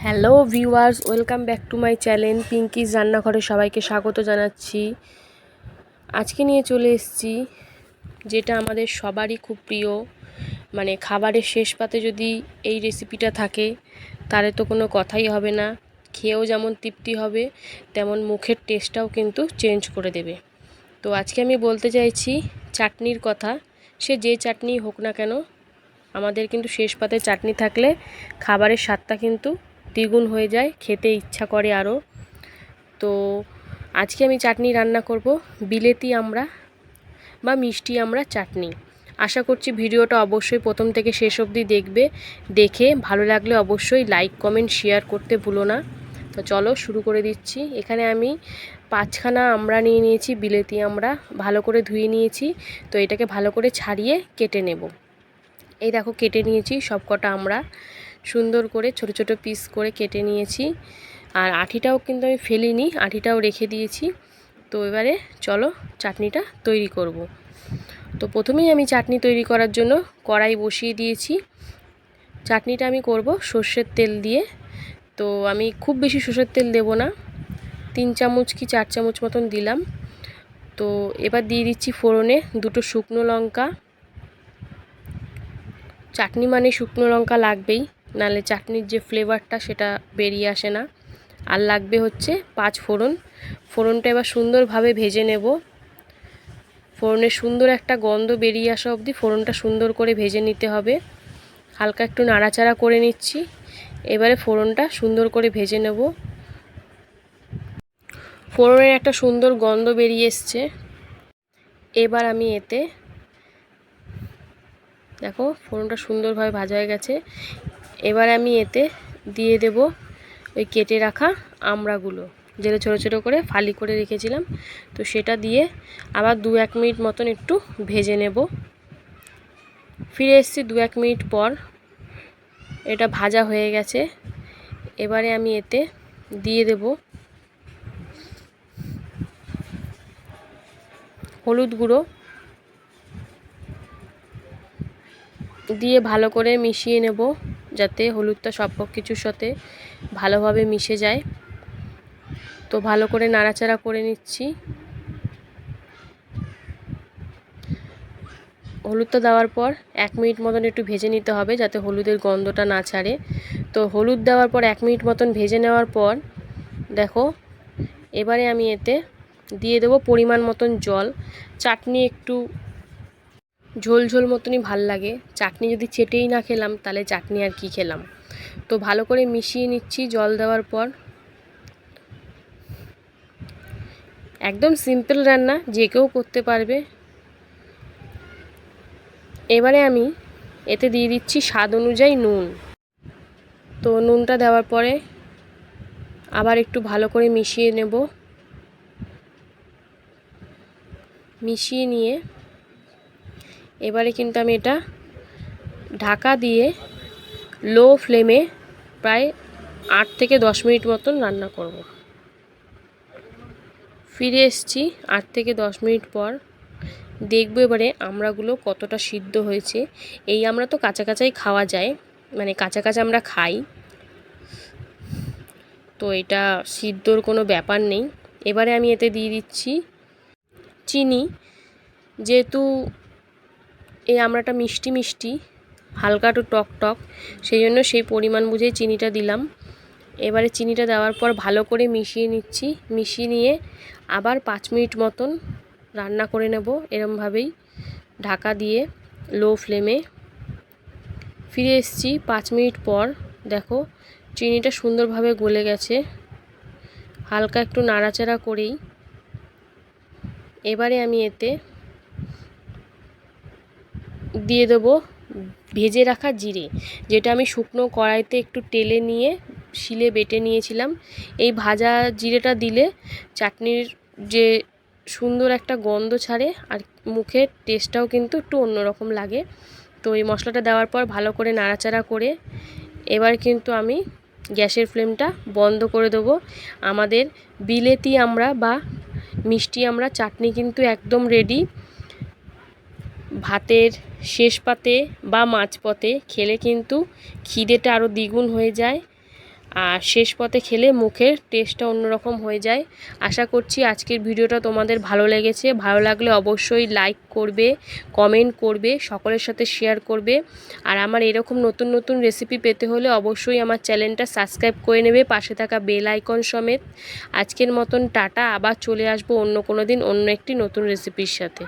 Hello viewers, welcome back to my channel Pinky's রান্নাঘরে সবাইকে স্বাগত জানাচ্ছি। আজকে নিয়ে চলে এসেছি যেটা আমাদের সবারই খুব প্রিয়, মানে খাবারের শেষ পাতে যদি এই রেসিপিটা থাকে তাহলে তো কোনো কথাই হবে না। খেয়েও যেমন তৃপ্তি হবে, তেমন মুখের টেস্টটাও কিন্তু চেঞ্জ করে দেবে। তো আজকে আমি বলতে চাইছি চাটনির কথা। সে যে চাটনি হোক না কেন, আমাদের কিন্তু শেষ পাতে চাটনি থাকলে খাবারের স্বাদটা কিন্তু দ্বিগুণ হয়ে যায়, খেতে ইচ্ছা করে আরও। তো আজকে আমি চাটনি রান্না করব বিলেতি আমড়া বা মিষ্টি আমড়া চাটনি। আশা করছি ভিডিওটা অবশ্যই প্রথম থেকে শেষ অবধি দেখবে, দেখে ভালো লাগলে অবশ্যই লাইক কমেন্ট শেয়ার করতে ভুলো না। তো চলো শুরু করে দিচ্ছি। এখানে আমি 5খানা আমড়া নিয়ে নিয়েছি, বিলেতি আমড়া ভালো করে ধুয়ে নিয়েছি। তো এটাকে ভালো করে ছাড়িয়ে কেটে নেব। এই দেখো কেটে নিয়েছি সব কটা আমড়া, সুন্দর করে ছোট ছোট পিস করে কেটে নিয়েছি। আর আঁঠিটাও কিন্তু আমি ফেলিনি, আঁঠিটাও রেখে দিয়েছি। তো এবারে চলো চাটনিটা তৈরি করব। তো প্রথমেই আমি চাটনি তৈরি করার জন্য কড়াই বসিয়ে দিয়েছি। চাটনিটা আমি করব সর্ষের তেল দিয়ে। তো আমি খুব বেশি সর্ষের তেল দেব না, 3 চামচ কি 4 চামচ মতন দিলাম। তো এবার দিয়ে দিচ্ছি ফোড়নে 2টো শুকনো লঙ্কা। চাটনি মানে শুকনো লঙ্কা লাগবেই, নাহলে চাটনির যে ফ্লেভারটা সেটা বেরিয়ে আসে না। আর লাগবে হচ্ছে 5 ফোড়ন। ফোড়নটা এবার সুন্দরভাবে ভেজে নেব। ফোড়নের সুন্দর একটা গন্ধ বেরিয়ে আসা অবধি ফোড়নটা সুন্দর করে ভেজে নিতে হবে। হালকা একটু নাড়াচাড়া করে নিচ্ছি। এবারে ফোড়নটা সুন্দর করে ভেজে নেব। ফোড়নের একটা সুন্দর গন্ধ বেরিয়ে এসছে। এবার আমি এতে দেখো ফোড়নটা সুন্দরভাবে ভাজা হয়ে গেছে। এবার আমি এতে দিয়ে দেব ওই কেটে রাখা আমড়াগুলো, যেটা ছোটো ছোটো করে ফালি করে রেখেছিলাম। তো সেটা দিয়ে আবার 2-1 মিনিট মতন একটু ভেজে নেব। ফিরে এসেছি 2-1 মিনিট পর, এটা ভাজা হয়ে গেছে। এবারে আমি এতে দিয়ে দেব হলুদ গুঁড়ো, দিয়ে ভালো করে মিশিয়ে নেব যাতে হলুদটা সব কিছুর সাথে ভালোভাবে মিশে যায়। তো ভালো করে নাড়াচাড়া করে নিচ্ছি। হলুদটা দেওয়ার পর 1 মিনিট মতন একটু ভেজে নিতে হবে যাতে হলুদের গন্ধটা না ছাড়ে। তো হলুদ দেওয়ার পর 1 মিনিট মতন ভেজে নেওয়ার পর দেখো এবারে আমি এতে দিয়ে দেবো পরিমাণ মতন জল। চাটনি একটু ঝোল ঝোল মতনই ভাল লাগে, চাটনি যদি চেটেই না খেলাম তাহলে চাটনি আর কি খেলাম। তো ভালো করে মিশিয়ে নিচ্ছি জল দেওয়ার পর। একদম সিম্পল রান্না, যে কেউ করতে পারবে। এবারে আমি এতে দিয়ে দিচ্ছি স্বাদ অনুযায়ী নুন। তো নুনটা দেওয়ার পরে আবার একটু ভালো করে মিশিয়ে নেব। মিশিয়ে নিয়ে এবারে কিন্তু আমি এটা ঢাকা দিয়ে লো ফ্লেমে প্রায় 8 থেকে 10 মিনিট মতন রান্না করব। ফিরে এসেছি 8 থেকে 10 মিনিট পর। দেখব এবারে আমড়াগুলো কতটা সিদ্ধ হয়েছে। এই আমড়া তো কাঁচা কাঁচাই খাওয়া যায়, মানে কাঁচা কাঁচা আমরা খাই, তো এটা সিদ্ধর কোনো ব্যাপার নেই। এবারে আমি এতে দিয়ে দিচ্ছি চিনি। যেহেতু এই আমড়াটা মিষ্টি মিষ্টি, হালকা একটু টক টক, সেই জন্য সেই পরিমাণ বুঝেই চিনিটা দিলাম। এবারে চিনিটা দেওয়ার পর ভালো করে মিশিয়ে নিচ্ছি। মিশিয়ে নিয়ে আবার 5 মিনিট মতন রান্না করে নেব এরমভাবেই ঢাকা দিয়ে লো ফ্লেমে। ফিরে এসেছি 5 মিনিট পর। দেখো চিনিটা সুন্দরভাবে গলে গেছে, হালকা একটু নাড়াচাড়া করেই এবারে আমি এতে দিয়ে দেবো ভেজে রাখা জিরে, যেটা আমি শুকনো কড়াইতে একটু টেলে নিয়ে শিলে বেটে নিয়েছিলাম। এই ভাজা জিরেটা দিলে চাটনির যে সুন্দর একটা গন্ধ ছাড়ে আর মুখের টেস্টটাও কিন্তু একটু অন্যরকম লাগে। তো এই মশলাটা দেওয়ার পর ভালো করে নাড়াচাড়া করে এবার কিন্তু আমি গ্যাসের ফ্লেমটা বন্ধ করে দেবো। আমাদের বিলেতি আমড়া বা মিষ্টি আমড়া চাটনি কিন্তু একদম রেডি। ভাতের শেষ পাতে বা মাঝপথে খেলে কিন্তু খিদেটা আরও দ্বিগুণ হয়ে যায়। আর শেষ পথে খেলে মুখের টেস্টটা অন্যরকম হয়ে যায়। আশা করছি আজকের ভিডিওটা তোমাদের ভালো লেগেছে। ভালো লাগলে অবশ্যই লাইক করবে, কমেন্ট করবে, সকলের সাথে শেয়ার করবে। আর আমার এরকম নতুন নতুন রেসিপি পেতে হলে অবশ্যই আমার চ্যানেলটা সাবস্ক্রাইব করে নেবে, পাশে থাকা বেল আইকন সমেত। আজকের মতন টাটা, আবার চলে আসবো অন্য কোনো দিন অন্য একটি নতুন রেসিপির সাথে।